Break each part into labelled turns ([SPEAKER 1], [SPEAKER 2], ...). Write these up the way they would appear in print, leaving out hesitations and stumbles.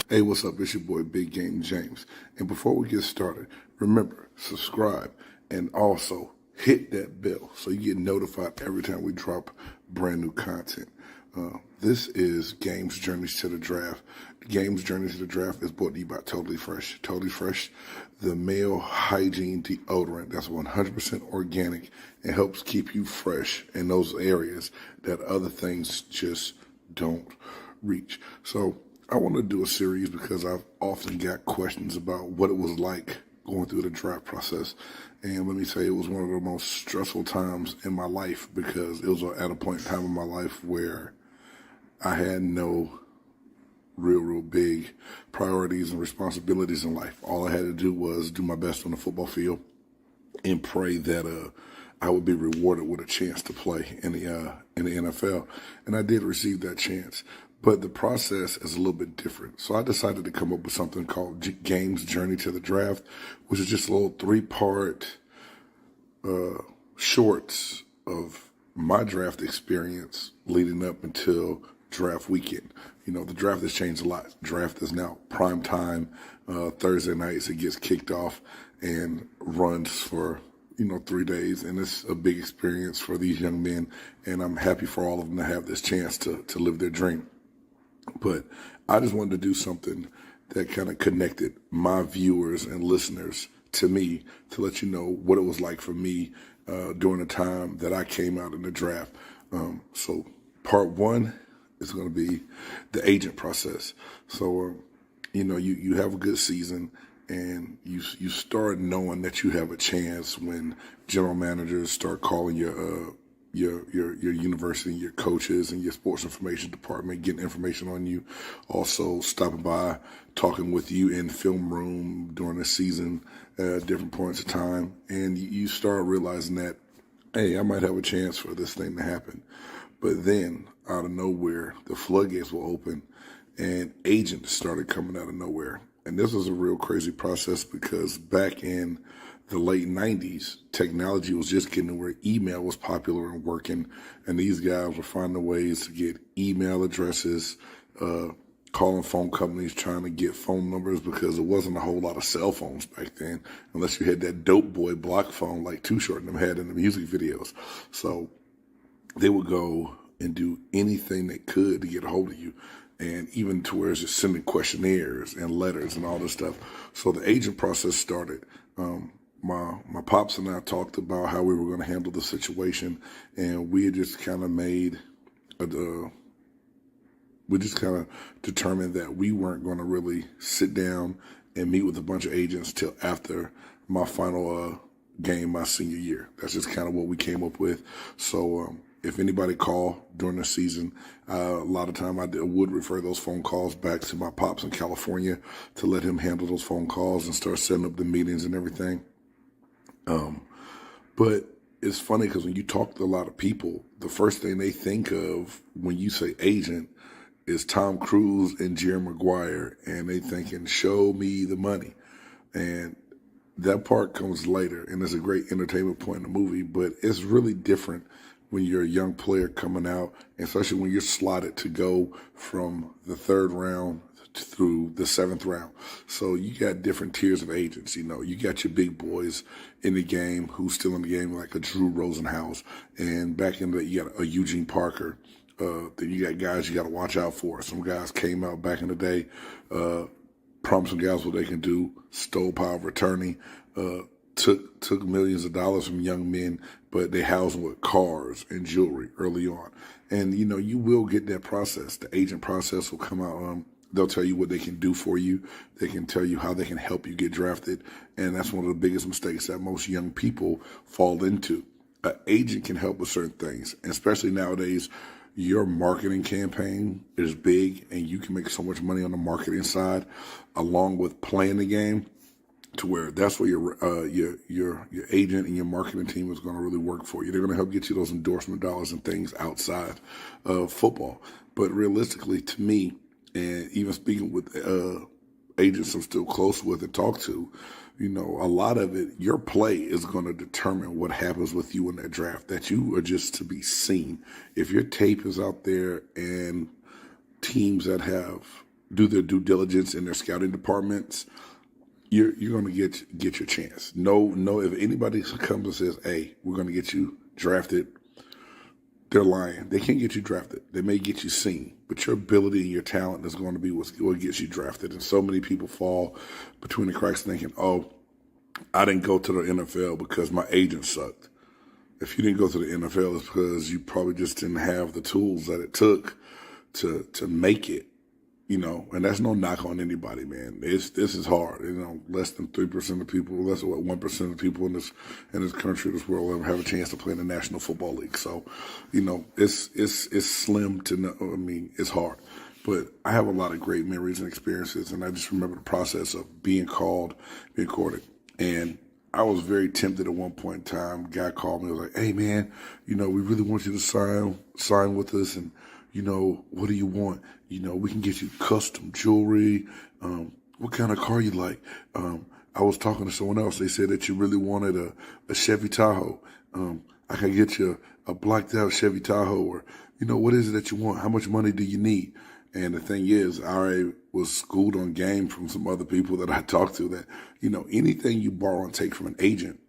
[SPEAKER 1] Hey, what's up? It's your boy Big Game James. And before we get started, remember, subscribe and also hit that bell so you get notified every time we drop brand new content. This is Game's Journeys to the Draft. Game's Journey to the Draft is brought to you by Totally Fresh. Totally Fresh, the male hygiene deodorant that's 100% organic and helps keep you fresh in those areas that other things just don't reach. So I want to do a series because I've often got questions about what it was like going through the draft process. And let me say, it was one of the most stressful times in my life because it was at a point in time in my life where I had no real big priorities and responsibilities in life. All I had to do was do my best on the football field and pray that I would be rewarded with a chance to play in the NFL. And I did receive that chance. But the process is a little bit different. So I decided to come up with something called Game's Journey to the Draft, which is just a little 3-part shorts of my draft experience leading up until draft weekend. You know, the draft has changed a lot. Draft is now prime time, Thursday nights. It gets kicked off and runs for 3 days, and it's a big experience for these young men, and I'm happy for all of them to have this chance to live their dream. But I just wanted to do something that kind of connected my viewers and listeners to me to let you know what it was like for me during the time that I came out in the draft. So part 1 is going to be the agent process. So, you have a good season and you start knowing that you have a chance when general managers start calling your university, your coaches, and your sports information department, getting information on you. Also stopping by, talking with you in film room during the season at different points of time. And you start realizing that, hey, I might have a chance for this thing to happen. But then, out of nowhere, the floodgates will open and agents started coming out of nowhere. And this was a real crazy process because back in the late 90s, technology was just getting to where email was popular and working, and these guys were finding ways to get email addresses, calling phone companies, trying to get phone numbers because there wasn't a whole lot of cell phones back then, unless you had that dope boy block phone like Too Short and them had in the music videos. So they would go and do anything they could to get a hold of you, and even to where it's just sending questionnaires and letters and all this stuff. So the agent process started. My pops and I talked about how we were going to handle the situation, and we had just kind of we just kind of determined that we weren't going to really sit down and meet with a bunch of agents till after my final game my senior year. That's just kind of what we came up with. So if anybody called during the season, a lot of time I would refer those phone calls back to my pops in California to let him handle those phone calls and start setting up the meetings and everything. But it's funny because when you talk to a lot of people, the first thing they think of when you say agent is Tom Cruise and Jerry Maguire, and they thinking, show me the money. And that part comes later, and it's a great entertainment point in the movie, but it's really different when you're a young player coming out, especially when you're slotted to go from the 3rd round through the 7th round. So you got different tiers of agents. You got your big boys in the game who's still in the game, like a Drew Rosenhaus, and back in you got a Eugene Parker. Then you got guys you got to watch out for. Some guys came out back in the day, promised some guys what they can do, stole power of attorney, took millions of dollars from young men, but they housed them with cars and jewelry early on. And, you will get that process. The agent process will come out. They'll tell you what they can do for you. They can tell you how they can help you get drafted. And that's one of the biggest mistakes that most young people fall into. An agent can help with certain things, and especially nowadays. Your marketing campaign is big, and you can make so much money on the marketing side, along with playing the game, to where that's where your agent and your marketing team is going to really work for you. They're going to help get you those endorsement dollars and things outside of football. But realistically, to me, and even speaking with agents I'm still close with and talk to, a lot of it, your play is going to determine what happens with you in that draft, that you are just to be seen. If your tape is out there and teams that have do their due diligence in their scouting departments, you're going to get your chance. No, if anybody comes and says, "Hey, we're going to get you drafted," they're lying. They can't get you drafted. They may get you seen, but your ability and your talent is going to be what gets you drafted. And so many people fall between the cracks thinking, "Oh, I didn't go to the NFL because my agent sucked." If you didn't go to the NFL, it's because you probably just didn't have the tools that it took to make it. And that's no knock on anybody, man. This is hard. Less than 3% of people, less than 1% of people in this country, this world, ever have a chance to play in the National Football League. So, it's slim to no. I mean, it's hard. But I have a lot of great memories and experiences, and I just remember the process of being called, being courted, and I was very tempted at one point in time. A guy called me, was like, "Hey man, we really want you to sign with us, and what do you want? We can get you custom jewelry. What kind of car you like?" I was talking to someone else. They said that you really wanted a Chevy Tahoe. I can get you a blacked out Chevy Tahoe, or what is it that you want? How much money do you need? And the thing is, I already was schooled on game from some other people that I talked to that, anything you borrow and take from an agent,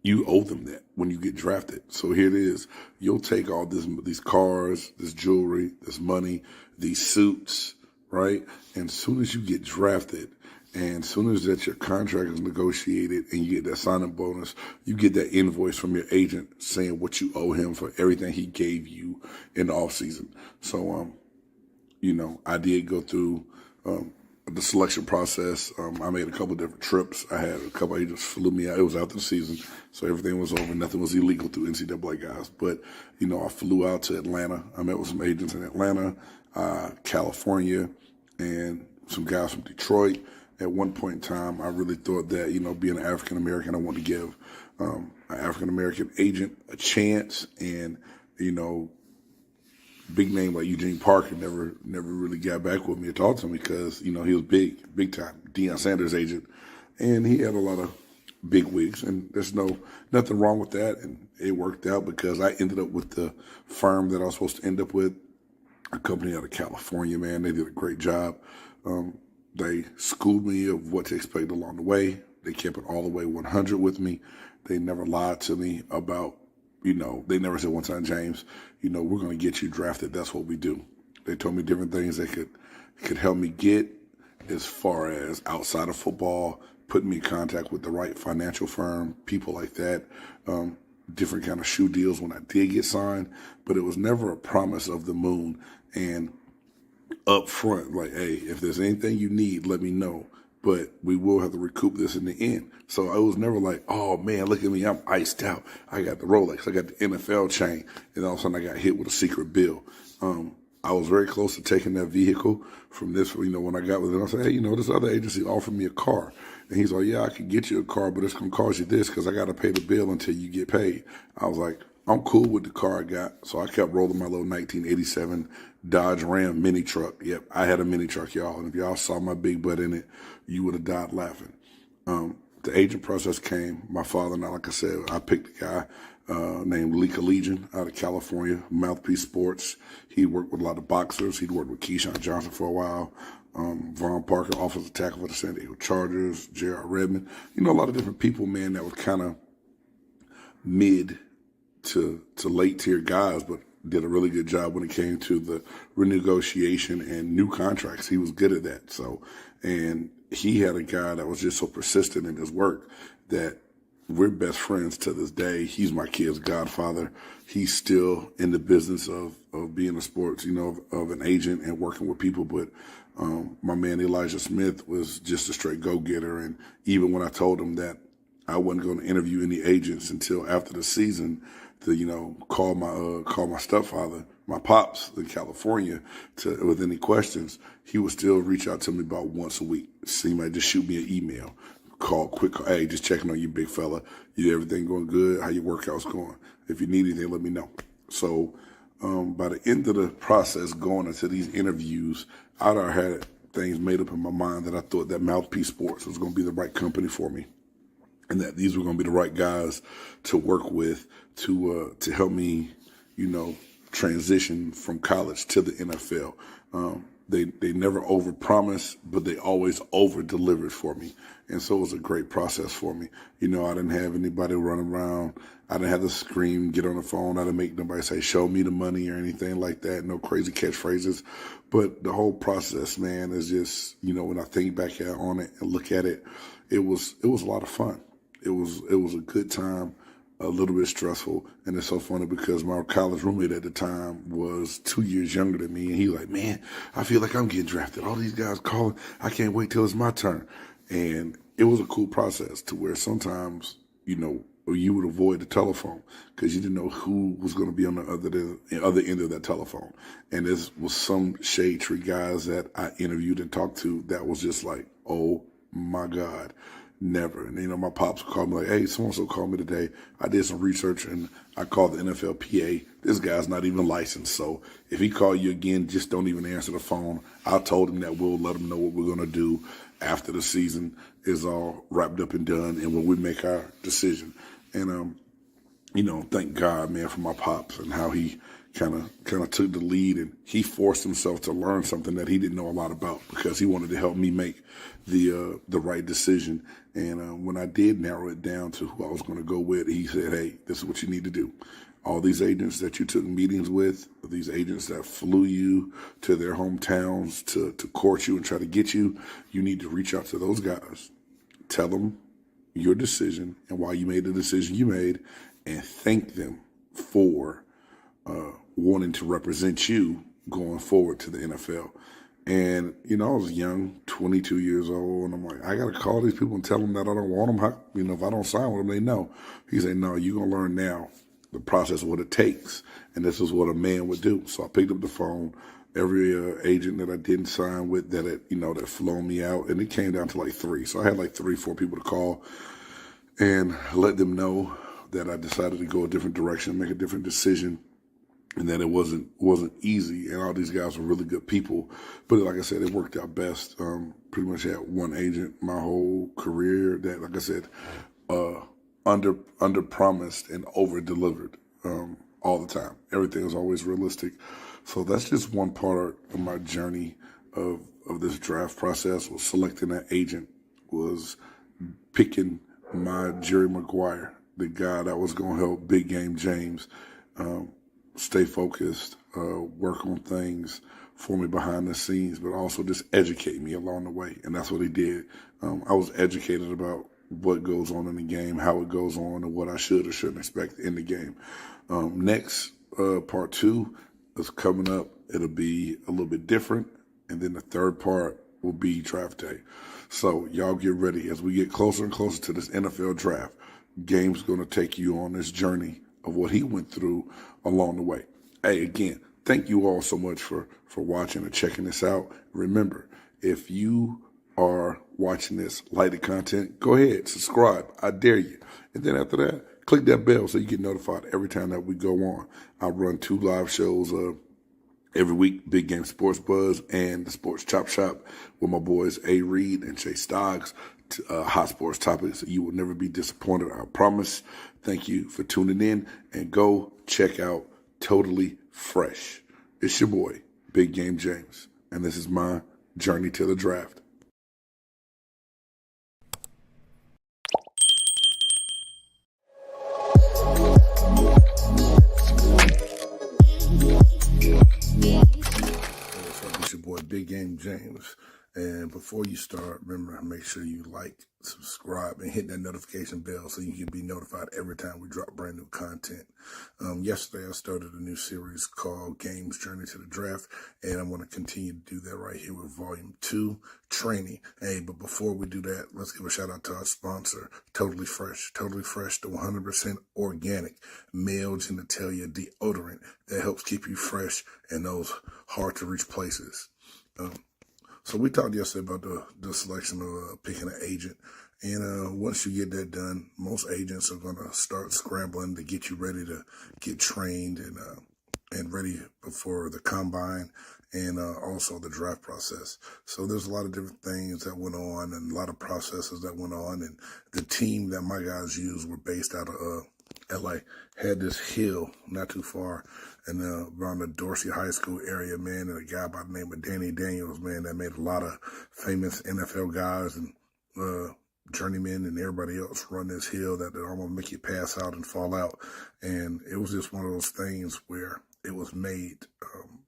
[SPEAKER 1] you owe them that when you get drafted. So here it is. You'll take all these cars, this jewelry, this money, these suits, right? And as soon as you get drafted, and as soon as that your contract is negotiated and you get that signing bonus, you get that invoice from your agent saying what you owe him for everything he gave you in the off season. So, I did go through the selection process. I made a couple different trips. I had a couple agents flew me out. It was after the season, so everything was over. Nothing was illegal through NCAA guys. But, I flew out to Atlanta. I met with some agents in Atlanta, California, and some guys from Detroit. At one point in time, I really thought that, being an African-American, I wanted to give an African-American agent a chance. And, big name like Eugene Parker never really got back with me or talked to me because, he was big time, Deion Sanders' agent. And he had a lot of big wigs, and there's nothing wrong with that. And it worked out because I ended up with the firm that I was supposed to end up with, a company out of California, man. They did a great job. They schooled me of what to expect along the way. They kept it all the way 100 with me. They never lied to me about, they never said one time, "James, we're going to get you drafted. That's what we do." They told me different things that could help me get as far as outside of football, putting me in contact with the right financial firm, people like that, different kind of shoe deals when I did get signed. But it was never a promise of the moon. And up front, like, "Hey, if there's anything you need, let me know. But we will have to recoup this in the end." So I was never like, "Oh man, look at me, I'm iced out. I got the Rolex, I got the NFL chain," and all of a sudden I got hit with a secret bill. I was very close to taking that vehicle from this, when I got with it. I said, "Hey, this other agency offered me a car." And he's like, "Yeah, I can get you a car, but it's going to cost you this because I got to pay the bill until you get paid." I was like, "I'm cool with the car I got." So I kept rolling my little 1987 Dodge Ram mini truck. Yep, I had a mini truck, y'all. And if y'all saw my big butt in it, you would have died laughing. The agent process came. My father and I, like I said, I picked a guy named Lee Collegian out of California, Mouthpiece Sports. He worked with a lot of boxers. He'd worked with Keyshawn Johnson for a while. Vaughn Parker, offensive tackle for the San Diego Chargers. J.R. Redmond. A lot of different people, man, that was kind of mid to late tier guys, but did a really good job when it came to the renegotiation and new contracts. He was good at that. So, and he had a guy that was just so persistent in his work that we're best friends to this day. He's my kid's godfather. He's still in the business of being a sports, of an agent and working with people. But my man Elijah Smith was just a straight go-getter. And even when I told him that I wasn't going to interview any agents until after the season to, call my stepfather, my pops in California, with any questions, he would still reach out to me about once a week. So he might just shoot me an email, quick call. "Hey, just checking on you, big fella. Everything going good? How your workouts going? If you need anything, let me know." So by the end of the process, going into these interviews, I'd already had things made up in my mind that I thought that Mouthpiece Sports was going to be the right company for me, and that these were going to be the right guys to work with to help me, transition from college to the NFL. they never overpromised, but they always over-delivered for me. And so it was a great process for me. You know, I didn't have anybody run around. I didn't have to scream, get on the phone. I didn't make nobody say, show me the money or anything like that. No crazy catchphrases. But the whole process, man, is just, you know, when I think back on it and look at it, it was a lot of fun. It was a good time, a little bit stressful. And it's so funny because my college roommate at the time was 2 years younger than me. And he was like, man, I feel like I'm getting drafted. All these guys calling. I can't wait till it's my turn. And it was a cool process to where sometimes, you know, you would avoid the telephone because you didn't know who was going to be on the other end of that telephone. And this was some shade tree guys that I interviewed and talked to that was just like, oh my God, never. And, you know, my pops would call me like, hey, so-and-so called me today. I did some research and I called the NFLPA. This guy's not even licensed. So if he called you again, just don't even answer the phone. I told him that we'll let him know what we're going to do after the season is all wrapped up and done and when we make our decision. And, you know, thank God, man, for my pops and how he kind of took the lead and he forced himself to learn something that he didn't know a lot about because he wanted to help me make the right decision. And when I did narrow it down to who I was going to go with, he said, hey, this is what you need to do. All these agents that you took meetings with, these agents that flew you to their hometowns to court you and try to get you, you need to reach out to those guys. Tell them your decision and why you made the decision you made and thank them for wanting to represent you going forward to the NFL. And, you know, I was young, 22 years old, and I'm like, I got to call these people and tell them that I don't want them. How, you know, if I don't sign with them, they know. He said, no, you're going to learn now the process of what it takes. And this is what a man would do. So I picked up the phone. Every agent that I didn't sign with that flown me out, and it came down to like 3. So I had like 3, 4 people to call and let them know that I decided to go a different direction, make a different decision, and that it wasn't easy. And all these guys were really good people, but like I said, it worked out best. Pretty much had one agent my whole career that, like I said, under promised and over delivered all the time. Everything was always realistic. So that's just one part of my journey of this draft process. Was selecting that agent, was picking my Jerry Maguire, the guy that was going to help Big Game James stay focused, work on things for me behind the scenes, but also just educate me along the way. And that's what he did. I was educated about what goes on in the game, how it goes on, and what I should or shouldn't expect in the game. Next, part 2 is coming up. It'll be a little bit different. And then the third part will be draft day. So y'all get ready as we get closer and closer to this NFL draft. Game's going to take you on this journey of what he went through along the way. Hey, again, thank you all so much for watching and checking this out. Remember, if you are watching this, like the content, go ahead, subscribe. I dare you. And then after that, click that bell so you get notified every time that we go on. I run 2 live shows every week, Big Game Sports Buzz and the Sports Chop Shop with my boys A. Reed and Jay Stoggs. Hot sports topics. You will never be disappointed, I promise. Thank you for tuning in, and go check out Totally Fresh. It's your boy, Big Game James, and this is my journey to the draft. It's your boy, Big Game James. And before you start, remember, make sure you like, subscribe, and hit that notification bell so you can be notified every time we drop brand new content. Yesterday, I started a new series called Game's Journey to the Draft, and I'm going to continue to do that right here with Volume 2, Training. Hey, but before we do that, let's give a shout out to our sponsor, Totally Fresh. Totally Fresh, the 100% organic male genitalia deodorant that helps keep you fresh in those hard-to-reach places. So we talked yesterday about the selection of picking an agent. And once you get that done, most agents are going to start scrambling to get you ready to get trained and ready before the combine and also the draft process. So there's a lot of different things that went on and a lot of processes that went on. And the team that my guys used were based out of LA, had this hill not too far and around the Dorsey High School area, man, and a guy by the name of Danny Daniels, man, that made a lot of famous NFL guys and journeymen and everybody else run this hill that almost make you pass out and fall out. And it was just one of those things where it was made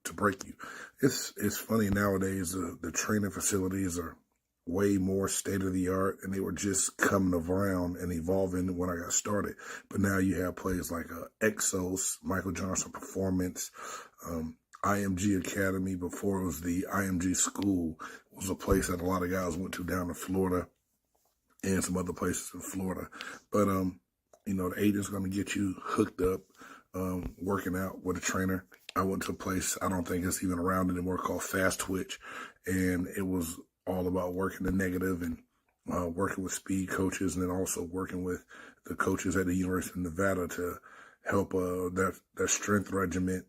[SPEAKER 1] to break you. It's funny nowadays, the training facilities are way more state of the art, and they were just coming around and evolving when I got started. But now you have places like Exos, Michael Johnson Performance, IMG Academy. Before it was the IMG School, was a place that a lot of guys went to down in Florida and some other places in Florida. But the agent's going to get you hooked up, working out with a trainer. I went to a place I don't think it's even around anymore called Fast Twitch, and it was all about working the negative and working with speed coaches, and then also working with the coaches at the University of Nevada to help that strength regiment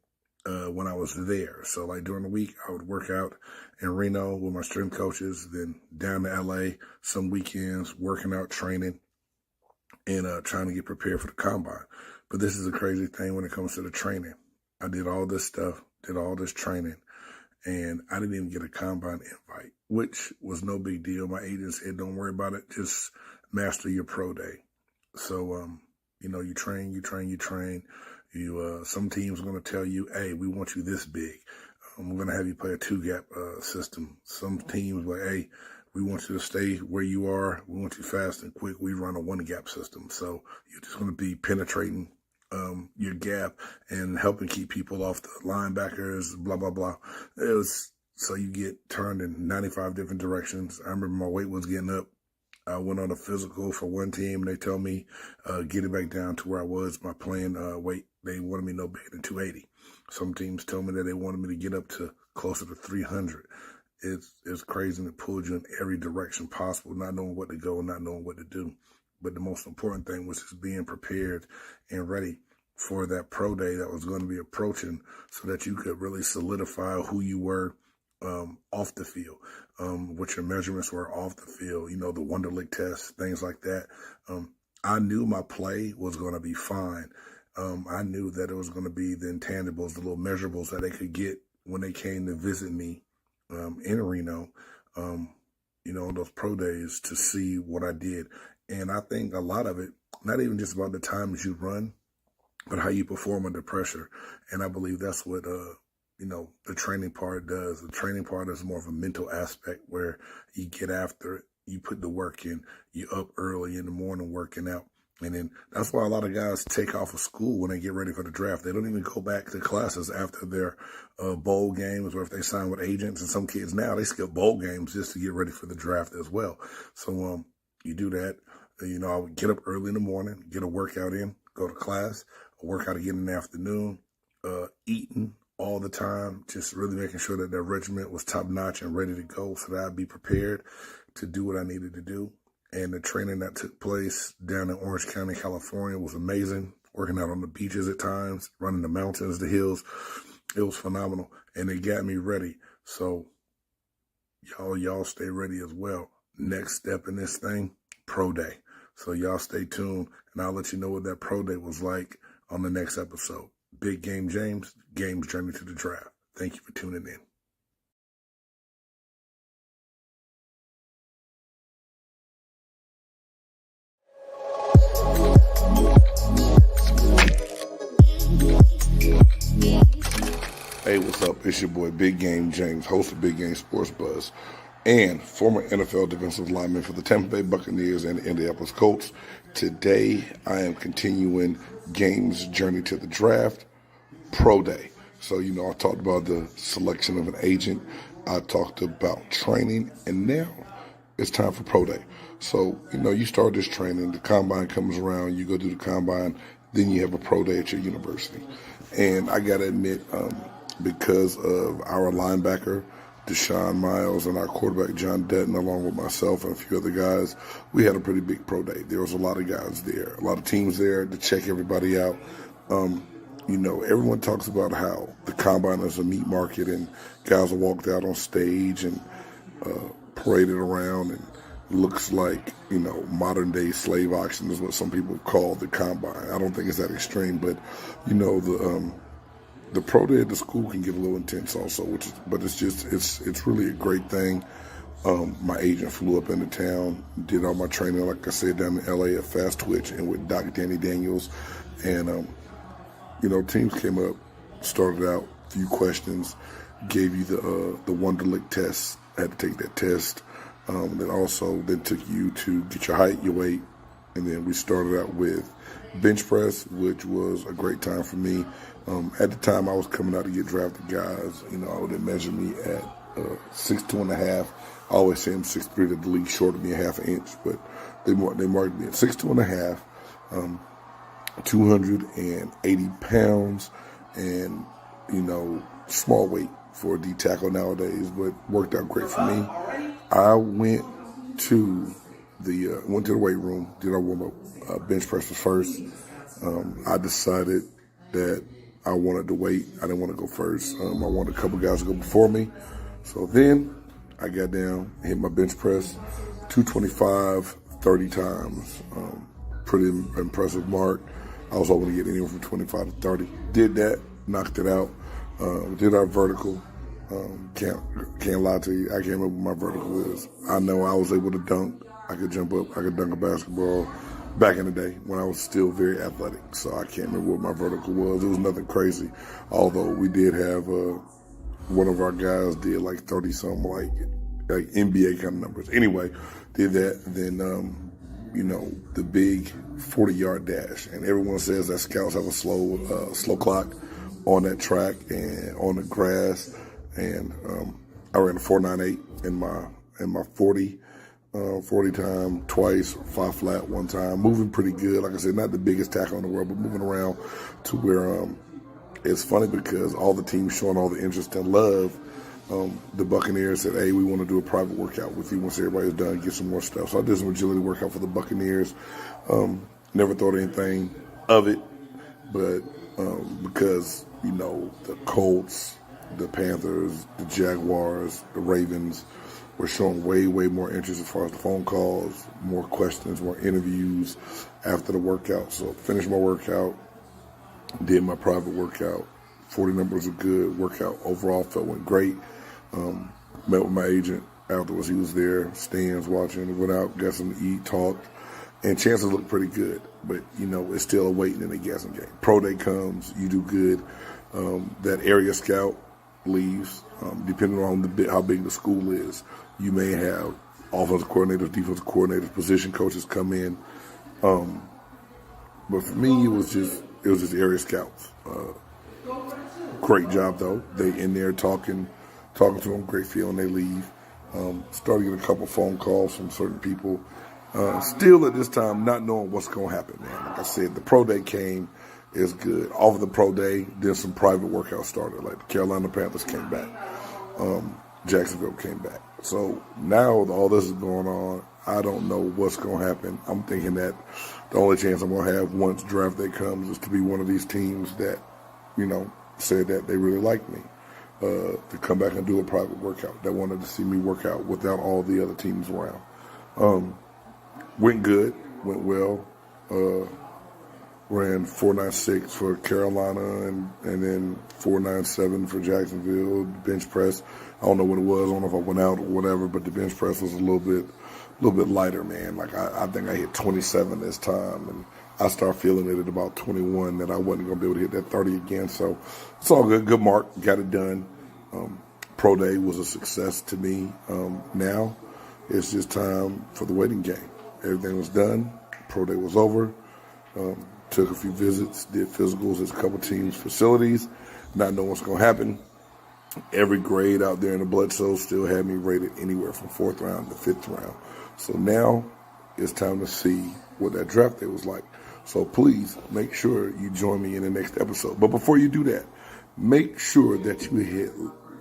[SPEAKER 1] when I was there. So like during the week, I would work out in Reno with my strength coaches, then down to LA some weekends, working out, training, and trying to get prepared for the combine. But this is a crazy thing when it comes to the training. I did all this stuff, did all this training, and I didn't even get a combine invite, which was no big deal. My agent said, don't worry about it. Just master your pro day. So, you train. Some teams are going to tell you, hey, we want you this big. We're going to have you play a 2-gap system. Some teams like, hey, we want you to stay where you are. We want you fast and quick. We run a 1-gap system. So you're just going to be penetrating your gap and helping keep people off the linebackers, blah, blah, blah. So you get turned in 95 different directions. I remember my weight was getting up. I went on a physical for one team, and they told me, get it back down to where I was, my playing weight. They wanted me no bigger than 280. Some teams told me that they wanted me to get up to closer to 300. It's crazy, and it pulled you in every direction possible, not knowing what to go and not knowing what to do. But the most important thing was just being prepared and ready for that pro day that was going to be approaching, so that you could really solidify who you were off the field, what your measurements were off the field, the Wonderlic test, things like that. I knew my play was going to be fine. I knew that it was going to be the intangibles, the little measurables that they could get when they came to visit me in Reno, on those pro days to see what I did. And I think a lot of it, not even just about the times you run, but how you perform under pressure. And I believe that's what, the training part does. The training part is more of a mental aspect where you get after it, you put the work in, you up early in the morning working out. And then that's why a lot of guys take off of school when they get ready for the draft. They don't even go back to classes after their bowl games, or if they sign with agents. And some kids now, they skip bowl games just to get ready for the draft as well. So you do that. I would get up early in the morning, get a workout in, go to class, a workout again in the afternoon, eating all the time, just really making sure that regiment was top notch and ready to go so that I'd be prepared to do what I needed to do. And the training that took place down in Orange County, California was amazing. Working out on the beaches at times, running the mountains, the hills. It was phenomenal. And it got me ready. So y'all stay ready as well. Next step in this thing, pro day. So y'all stay tuned, and I'll let you know what that pro day was like on the next episode. Big Game James, Game's Journey to the Draft. Thank you for tuning in. Hey, what's up? It's your boy, Big Game James, host of Big Game Sports Buzz, and former NFL defensive lineman for the Tampa Bay Buccaneers and the Indianapolis Colts. Today, I am continuing Game's Journey to the Draft, Pro Day. So, I talked about the selection of an agent. I talked about training, and now it's time for Pro Day. So, you start this training, the combine comes around, you go do the combine, then you have a Pro Day at your university. And I got to admit, because of our linebacker, Deshaun Miles, and our quarterback, John Dutton, along with myself and a few other guys, we had a pretty big pro day. There was a lot of guys there, a lot of teams there to check everybody out. Everyone talks about how the combine is a meat market and guys are walked out on stage and paraded around and looks like, modern day slave auction is what some people call the combine. I don't think it's that extreme, but the pro day at the school can get a little intense also, but it's really a great thing. My agent flew up into town, did all my training, like I said, down in LA at Fast Twitch and with Dr. Danny Daniels. And, teams came up, started out, a few questions, gave you the Wonderlic test. I had to take that test. Then took you to get your height, your weight. And then we started out with bench press, which was a great time for me. At the time I was coming out to get drafted guys, they measure me at 6'2.5". I always say I'm 6'3", that the league shorted me a half an inch, but they marked me at 6'2.5", 280 pounds, and, small weight for a D tackle nowadays, but worked out great for me. I went to the weight room, did our warm up. Bench press was first. I decided that I wanted to wait. I didn't want to go first. I wanted a couple guys to go before me. So then I got down, hit my bench press, 225, 30 times. Pretty impressive mark. I was hoping to get anywhere from 25 to 30. Did that, knocked it out. Did our vertical. Can't lie to you. I can't remember what my vertical is. I know I was able to dunk. I could jump up. I could dunk a basketball back in the day when I was still very athletic. So I can't remember what my vertical was. It was nothing crazy. Although we did have one of our guys did like 30 something, like NBA kind of numbers. Anyway, did that. Then the big 40-yard dash, and everyone says that scouts have a slow clock on that track and on the grass. And I ran a 4.98 in my 40 time twice, 5 flat one time, moving pretty good. Like I said, not the biggest tackle in the world, but moving around to where it's funny because all the teams showing all the interest and love. The Buccaneers said, hey, we want to do a private workout with you once everybody's done, get some more stuff. So I did some agility workout for the Buccaneers. Never thought anything of it, but because, the Colts, the Panthers, the Jaguars, the Ravens were showing way, way more interest as far as the phone calls, more questions, more interviews after the workout. So finished my workout, did my private workout. 40 numbers were good. Workout overall went great. Met with my agent afterwards. He was there, stands watching, went out, got something to eat, talked, and chances looked pretty good. But, it's still a waiting and a guessing game. Pro day comes, you do good. That area scout leaves, depending on how big the school is. You may have offensive coordinators, defensive coordinators, position coaches come in. But for me, it was just area scouts. Great job though. They in there talking to them, great feeling. They leave. Started getting a couple phone calls from certain people. Still at this time, not knowing what's going to happen, man. Like I said, the pro day came. Is good. Off of the pro day, then some private workouts started. Like the Carolina Panthers came back. Jacksonville came back. So now all this is going on, I don't know what's going to happen. I'm thinking that the only chance I'm going to have once draft day comes is to be one of these teams that, said that they really like me, to come back and do a private workout, that wanted to see me work out without all the other teams around. Went good, went well. Ran 4.96 for Carolina and then 4.97 for Jacksonville. Bench press, I don't know what it was. I don't know if I went out or whatever, but the bench press was a little bit lighter, man. Like I think I hit 27 this time, and I started feeling it at about 21 that I wasn't going to be able to hit that 30 again. So it's all good. Good mark. Got it done. Pro day was a success to me. Now it's just time for the waiting game. Everything was done. Pro day was over. Took a few visits, did physicals at a couple teams' facilities, not knowing what's going to happen. Every grade out there in the Bledsoe still had me rated anywhere from 4th round to 5th round. So now it's time to see what that draft day was like. So please make sure you join me in the next episode. But before you do that, make sure that you hit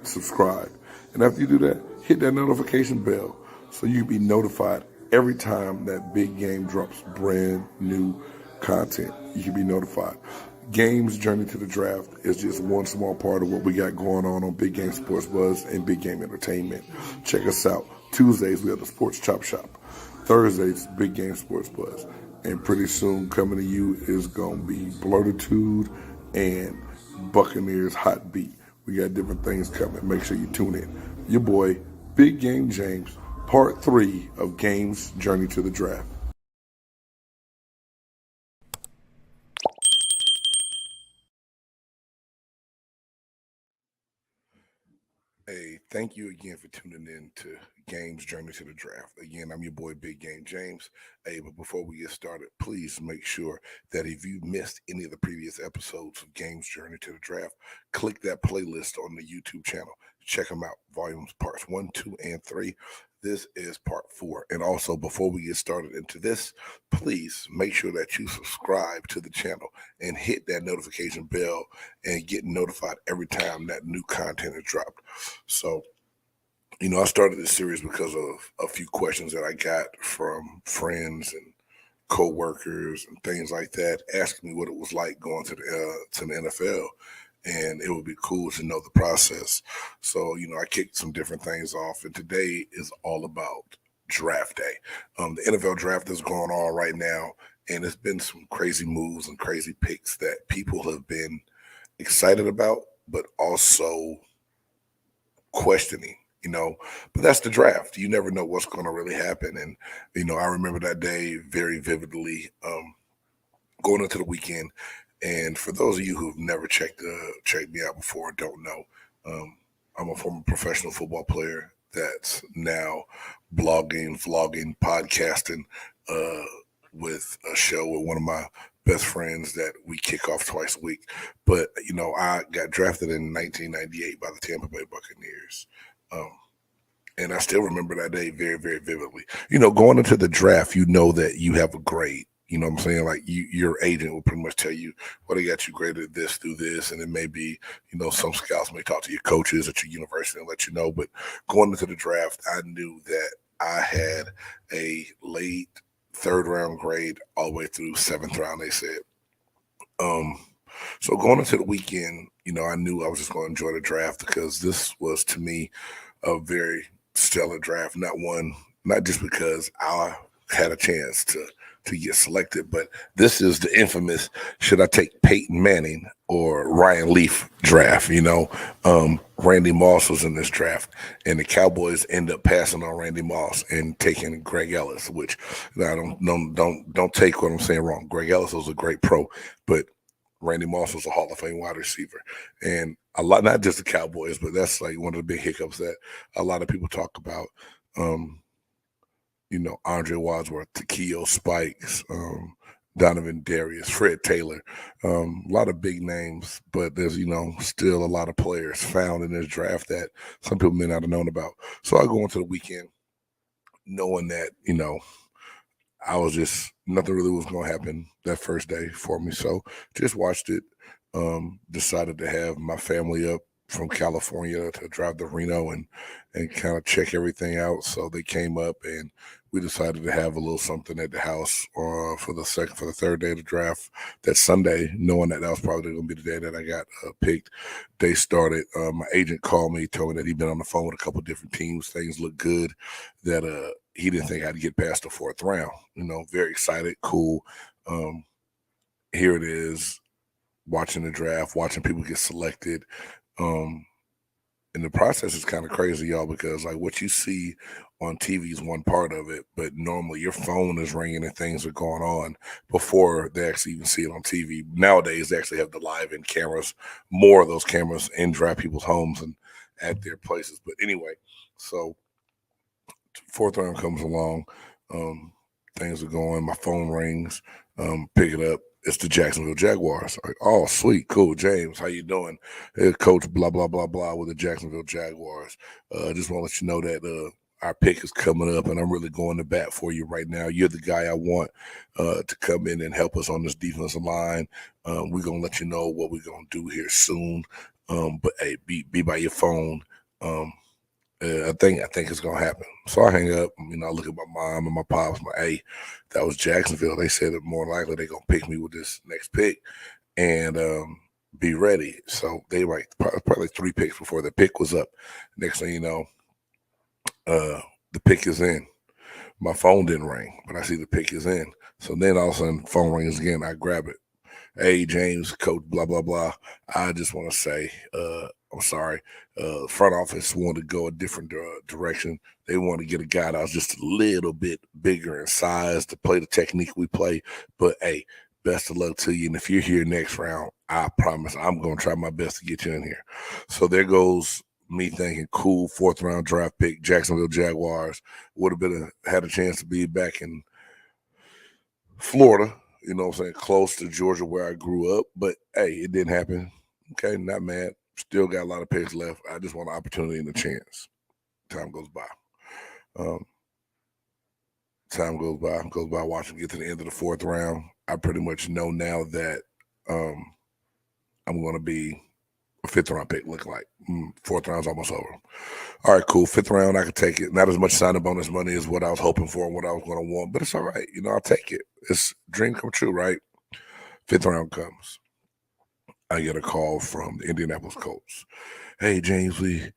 [SPEAKER 1] subscribe. And after you do that, hit that notification bell so you can be notified every time that big game drops brand new content. You can be notified. Games Journey to the Draft is just one small part of what we got going on Big Game Sports Buzz and Big Game Entertainment. Check us out. Tuesdays, we have the Sports Chop Shop. Thursdays, Big Game Sports Buzz. And pretty soon coming to you is going to be Blurtitude and Buccaneers Hot Beat. We got different things coming. Make sure you tune in. Your boy, Big Game James, part 3 of Games Journey to the Draft. Hey, thank you again for tuning in to Games Journey to the Draft. Again, I'm your boy, Big Game James. Hey, but before we get started, please make sure that if you missed any of the previous episodes of Games Journey to the Draft, click that playlist on the YouTube channel. Check them out, volumes parts 1, 2, and 3. This is part 4. And also, before we get started into this, please make sure that you subscribe to the channel and hit that notification bell and get notified every time that new content is dropped. So, I started this series because of a few questions that I got from friends and co-workers and things like that, asking me what it was like going to the NFL. And it would be cool to know the process. So, I kicked some different things off. And today is all about draft day. The NFL draft is going on right now. And it's been some crazy moves and crazy picks that people have been excited about, but also questioning. But that's the draft. You never know what's going to really happen. And, I remember that day very vividly, going into the weekend. And for those of you who've never checked me out before, don't know, I'm a former professional football player that's now blogging, vlogging, podcasting with a show with one of my best friends that we kick off twice a week. But, I got drafted in 1998 by the Tampa Bay Buccaneers. And I still remember that day very, very vividly. Going into the draft, that you have a grade. You know what I'm saying? Like your agent will pretty much tell you, well, they got you graded this through this. And it may be, some scouts may talk to your coaches at your university and let you know. But going into the draft, I knew that I had a late 3rd round grade all the way through 7th round, they said. So going into the weekend, I knew I was just going to enjoy the draft because this was, to me, a very stellar draft. Not just because I had a chance to get selected, but this is the infamous, should I take Peyton Manning or Ryan Leaf draft? Randy Moss was in this draft, and the Cowboys end up passing on Randy Moss and taking Greg Ellis, which I don't take what I'm saying wrong. Greg Ellis was a great pro, but Randy Moss was a Hall of Fame wide receiver. And a lot, not just the Cowboys, but that's like one of the big hiccups that a lot of people talk about. Andre Wadsworth, Takeo Spikes, Donovan Darius, Fred Taylor, a lot of big names, but there's, still a lot of players found in this draft that some people may not have known about. So I go into the weekend knowing that, I was just, nothing really was going to happen that first day for me. So just watched it, decided to have my family up from California to drive to Reno and kind of check everything out. So they came up and we decided to have a little something at the house for the 3rd day of the draft that Sunday, knowing that was probably going to be the day that I got picked. They started, my agent called me, told me that he'd been on the phone with a couple different teams. Things looked good, that he didn't think I'd get past the 4th round. Very excited, cool. Here it is, watching the draft, watching people get selected. And the process is kind of crazy, y'all, because like what you see on TV is one part of it, but normally your phone is ringing and things are going on before they actually even see it on TV. Nowadays, they actually have the live-in cameras, more of those cameras in draft people's homes and at their places. But anyway, so 4th round comes along, things are going, my phone rings, pick it up. It's the Jacksonville Jaguars. Like, oh, sweet, cool, James, how you doing? Hey, coach, blah, blah, blah, blah, with the Jacksonville Jaguars. Just want to let you know that our pick is coming up, and I'm really going to bat for you right now. You're the guy I want to come in and help us on this defensive line. We're going to let you know what we're going to do here soon. But, hey, be by your phone. I think it's gonna happen. So I hang up. I look at my mom and my pops. Hey, that was Jacksonville. They said that more likely they're gonna pick me with this next pick. and be ready. So they like probably 3 picks before the pick was up. Next thing you know, the pick is in. My phone didn't ring, but I see the pick is in. So then all of a sudden, the phone rings again. I grab it. Hey, James, coach, blah, blah, blah. I just want to say, I'm sorry. Front office wanted to go a different direction. They want to get a guy that was just a little bit bigger in size to play the technique we play. But hey, best of luck to you. And if you're here next round, I promise I'm going to try my best to get you in here. So there goes me thinking, cool, 4th round draft pick, Jacksonville Jaguars. Would have been had a chance to be back in Florida, you know what I'm saying, close to Georgia where I grew up. But hey, it didn't happen. Okay, not mad. Still got a lot of picks left. I just want an opportunity and a chance. Time goes by. Time goes by watching get to the end of the 4th round. I pretty much know now that I'm going to be a 5th round pick, look like. 4th round's almost over. All right, cool. 5th round, I could take it. Not as much signing bonus money as what I was hoping for and what I was going to want, but it's all right. You know, I'll take it. It's dream come true, right? 5th round comes. I get a call from the Indianapolis Colts. Hey, James Lee,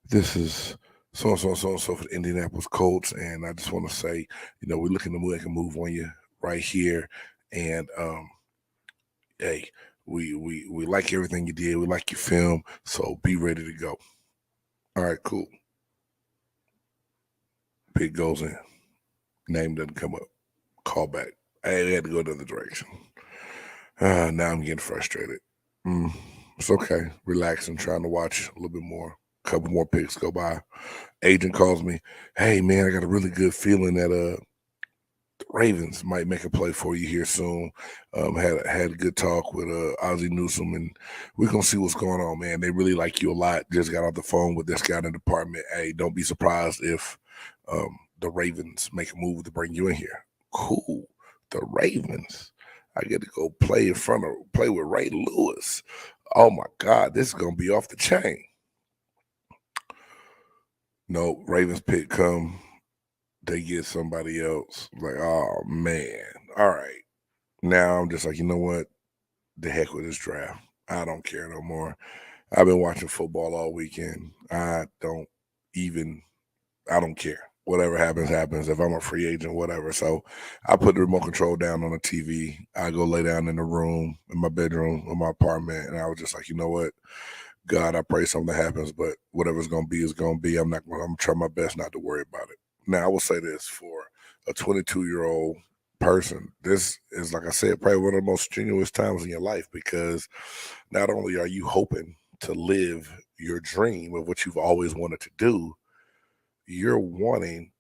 [SPEAKER 1] this is so for the Indianapolis Colts, and I just want to say, you know, we're looking to make a move on you right here, and hey, we like everything you did. We like your film, so be ready to go. All right, cool. Pick goes in. Name doesn't come up. Call back. I had to go the other direction. Now I'm getting frustrated. It's okay. Relaxing, trying to watch a little bit more. A couple more picks go by. Agent calls me. Hey man, I got a really good feeling that the Ravens might make a play for you here soon. Had a good talk with Ozzie Newsome, and we're gonna see what's going on, man. They really like you a lot. Just got off the phone with this guy in the department. Hey, don't be surprised if the Ravens make a move to bring you in here. Cool. The Ravens. I get to go play with Ray Lewis. Oh my God, this is gonna be off the chain. No, Ravens pick come. They get somebody else. Like, oh man. All right. Now I'm just like, you know what? The heck with this draft. I don't care no more. I've been watching football all weekend. I don't care. Whatever happens, happens. If I'm a free agent, whatever. So I put the remote control down on the TV. I go lay down in the room, in my bedroom, in my apartment, and I was just like, you know what? God, I pray something happens, but whatever's gonna be is gonna be. I'm gonna try my best not to worry about it. Now I will say this for a 22-year-old person, this is, like I said, probably one of the most strenuous times in your life, because not only are you hoping to live your dream of what you've always wanted to do, you're wanting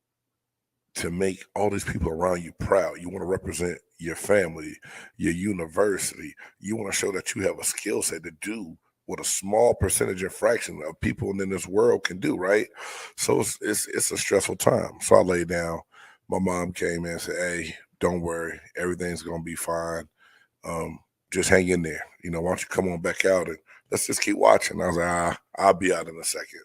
[SPEAKER 1] to make all these people around you proud. You want to represent your family, your university. You want to show that you have a skill set to do what a small percentage and fraction of people in this world can do, right? So it's a stressful time. So I lay down. My mom came in and said, "Hey, don't worry, everything's gonna be fine. Just hang in there. You know, why don't you come on back out and let's just keep watching." I was like, I'll be out in a second.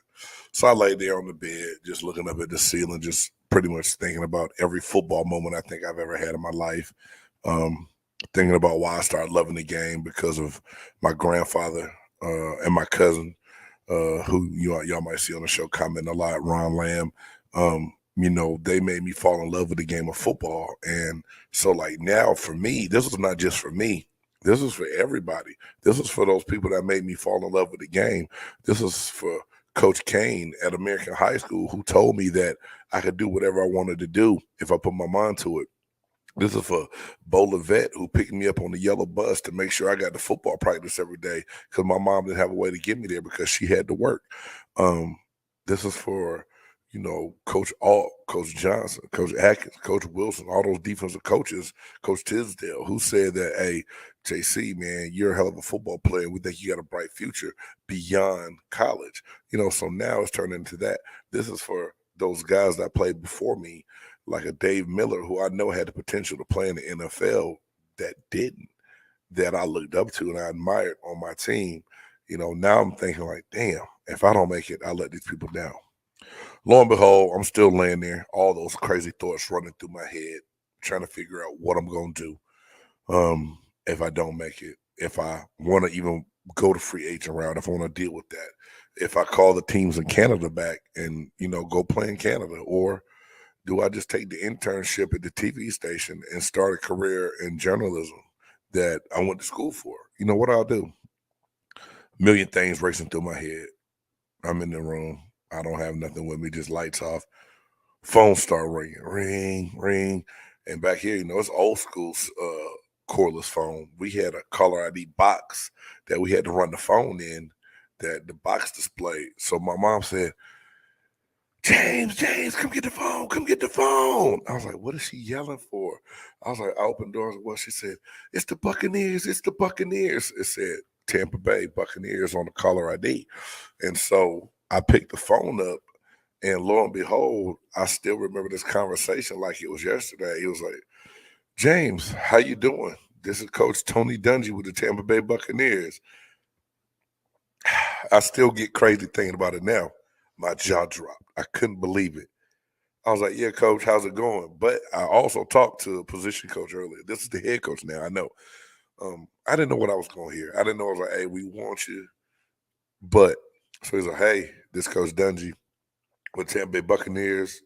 [SPEAKER 1] So I lay there on the bed, just looking up at the ceiling, just pretty much thinking about every football moment I think I've ever had in my life. Thinking about why I started loving the game because of my grandfather and my cousin, who y'all might see on the show commenting a lot, Ron Lamb. You know, they made me fall in love with the game of football. And so, like, now for me, this was not just for me. This was for everybody. This was for those people that made me fall in love with the game. This was for Coach Kane at American High School, who told me that I could do whatever I wanted to do if I put my mind to it. This is for Bo Levette, who picked me up on the yellow bus to make sure I got to football practice every day because my mom didn't have a way to get me there because she had to work. This is for, you know, Coach Johnson, Coach Atkins, Coach Wilson, all those defensive coaches, Coach Tisdale, who said that, hey, JC, man, you're a hell of a football player. We think you got a bright future beyond college. You know, so now it's turned into that. This is for those guys that played before me, like a Dave Miller, who I know had the potential to play in the NFL that didn't, that I looked up to and I admired on my team. You know, now I'm thinking like, damn, if I don't make it, I let these people down. Lo and behold, I'm still laying there, all those crazy thoughts running through my head, trying to figure out what I'm going to do if I don't make it. if I want to even go to free agent route, if I want to deal with that, if I call the teams in Canada back and, go play in Canada, or do I just take the internship at the TV station and start a career in journalism that I went to school for? You know what I'll do? Million things racing through my head. I'm in the room. I don't have nothing with me, just lights off. Phone start ringing, ring, ring. And back here, it's old school cordless phone. We had a caller ID box that we had to run the phone in, that the box displayed. So my mom said, James, come get the phone, come get the phone. I was like, what is she yelling for? I was like, I opened doors. Well, she said, it's the Buccaneers, it's the Buccaneers. It said Tampa Bay Buccaneers on the caller ID. And so I picked the phone up, and lo and behold, I still remember this conversation like it was yesterday. He was like, James, how you doing? This is Coach Tony Dungy with the Tampa Bay Buccaneers. I still get crazy thinking about it now. My jaw dropped. I couldn't believe it. I was like, yeah, Coach, how's it going? But I also talked to a position coach earlier. This is the head coach now, I know. I didn't know what I was going to hear. I didn't know. I was like, hey, we want you. But, so he's like, hey, this Coach Dungy with Tampa Bay Buccaneers.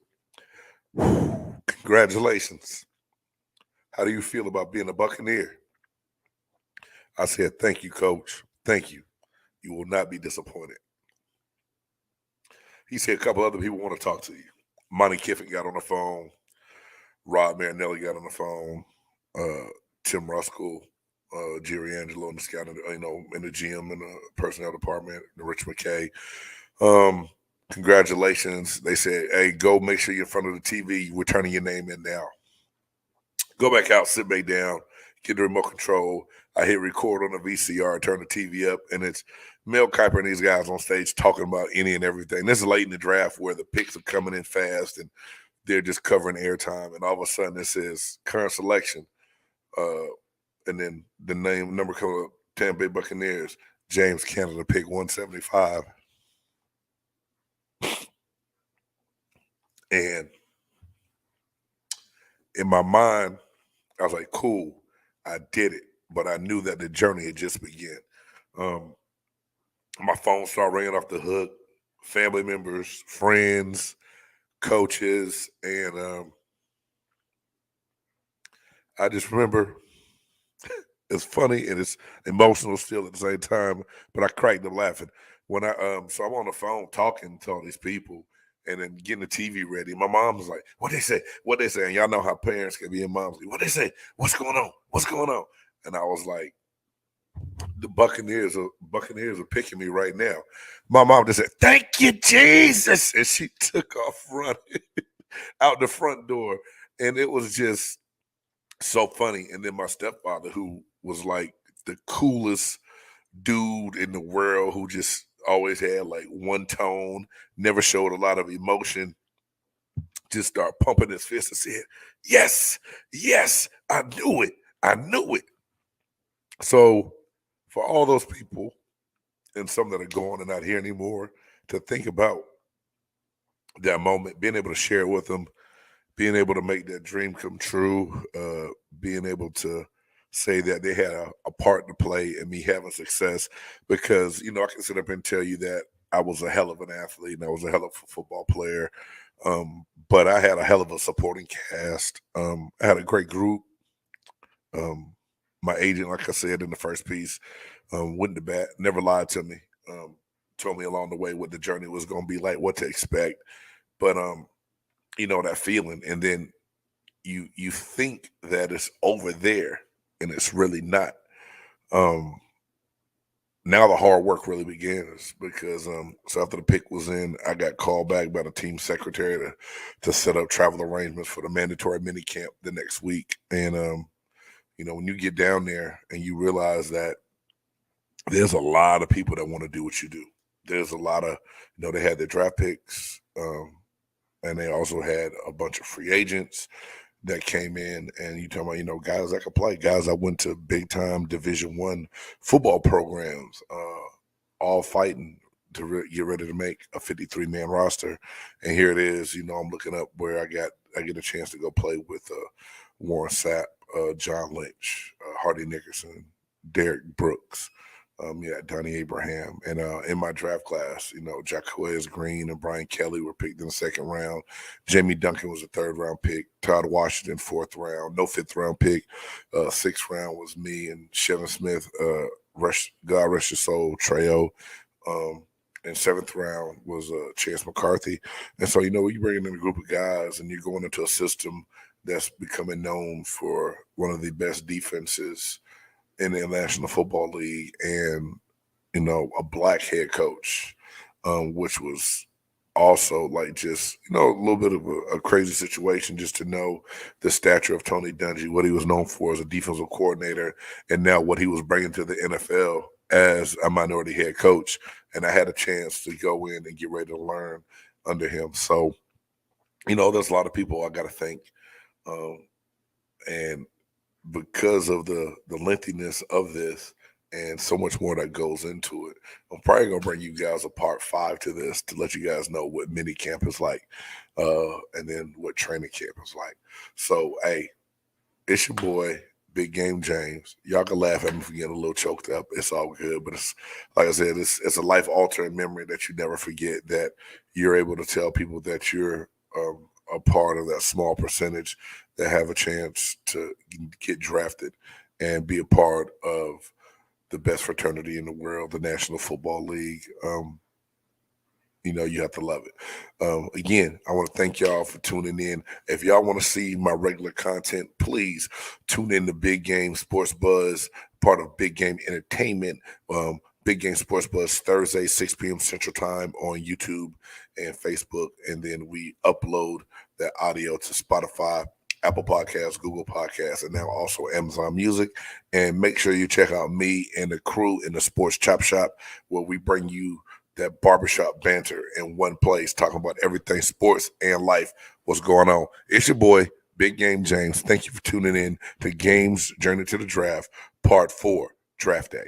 [SPEAKER 1] Congratulations. How do you feel about being a Buccaneer? I said, thank you, Coach. Thank you. You will not be disappointed. He said a couple other people want to talk to you. Monty Kiffin got on the phone. Rob Marinelli got on the phone. Tim Ruskell, Jerry Angelo, and the scout, in the GM and the personnel department, Rich McKay. Congratulations. They said, hey, go make sure you're in front of the TV. We're turning your name in now. Go back out, sit back down, get the remote control. I hit record on the VCR, turn the TV up, and it's Mel Kiper and these guys on stage talking about any and everything. This is late in the draft where the picks are coming in fast and they're just covering airtime. And all of a sudden it says current selection. And then the number coming up, Tampa Bay Buccaneers, James Canada, pick 175. And in my mind, I was like, cool, I did it. But I knew that the journey had just begun. My phone started ringing off the hook. Family members, friends, coaches, and I just remember it's funny and it's emotional still at the same time, but I cracked up laughing when so I'm on the phone talking to all these people and then getting the TV ready. My mom was like, "What they say? What they say?" And y'all know how parents can be, and moms like, "What they say? What's going on? What's going on?" And I was like, "The Buccaneers are picking me right now." My mom just said, "Thank you, Jesus," and she took off running out the front door, and it was just so funny. And then my stepfather, who was like the coolest dude in the world, who just always had like one tone, never showed a lot of emotion, just started pumping his fist and said, yes, yes, I knew it. I knew it. So for all those people and some that are gone and not here anymore, to think about that moment, being able to share it with them, being able to make that dream come true, being able to say that they had a part to play in me having success, because I can sit up and tell you that I was a hell of an athlete and I was a hell of a football player, but I had a hell of a supporting cast. I had a great group. My agent, like I said in the first piece, went to bat, never lied to me, told me along the way what the journey was going to be like, what to expect, but that feeling, and then you think that it's over there and it's really not. Now the hard work really begins, because so after the pick was in, I got called back by the team secretary to set up travel arrangements for the mandatory mini camp the next week. And when you get down there and you realize that there's a lot of people that want to do what you do. There's a lot of, they had their draft picks, and they also had a bunch of free agents that came in, and you talking about, guys that could play, guys that went to big time Division I football programs, all fighting to get ready to make a 53-man roster. And here it is, I'm looking up where I get a chance to go play with Warren Sapp, John Lynch, Hardy Nickerson, Derek Brooks. Donnie Abraham. And in my draft class, Jacquez Green and Brian Kelly were picked in the second round. Jamie Duncan was a third round pick. Todd Washington, fourth round. No fifth round pick. Sixth round was me and Shannon Smith, God rest your soul, Treo. And seventh round was Chance McCarthy. And so, when you bring in a group of guys and you're going into a system that's becoming known for one of the best defenses in the National Football League, and a black head coach, which was also like just a little bit of a crazy situation, just to know the stature of Tony Dungy, what he was known for as a defensive coordinator, and now what he was bringing to the NFL as a minority head coach. And I had a chance to go in and get ready to learn under him. So, there's a lot of people I got to thank, and because of the lengthiness of this and so much more that goes into it, I'm probably gonna bring you guys a part 5 to this to let you guys know what mini camp is like, and then what training camp is like. So, hey, it's your boy, Big Game James. Y'all can laugh at me for getting a little choked up. It's all good, but it's like I said, it's a life altering memory that you never forget. That you're able to tell people that you're a part of that small percentage that have a chance to get drafted and be a part of the best fraternity in the world, the National Football League. You have to love it. Again, I want to thank y'all for tuning in. If y'all want to see my regular content, please tune in to Big Game Sports Buzz, part of Big Game Entertainment. Big Game Sports Buzz Thursday, 6 p.m. Central Time on YouTube and Facebook. And then we upload that audio to Spotify, Apple Podcasts, Google Podcasts, and now also Amazon Music. And make sure you check out me and the crew in the Sports Chop Shop, where we bring you that barbershop banter in one place, talking about everything sports and life. What's going on? It's your boy, Big Game James. Thank you for tuning in to Games Journey to the Draft, Part 4, Draft Day.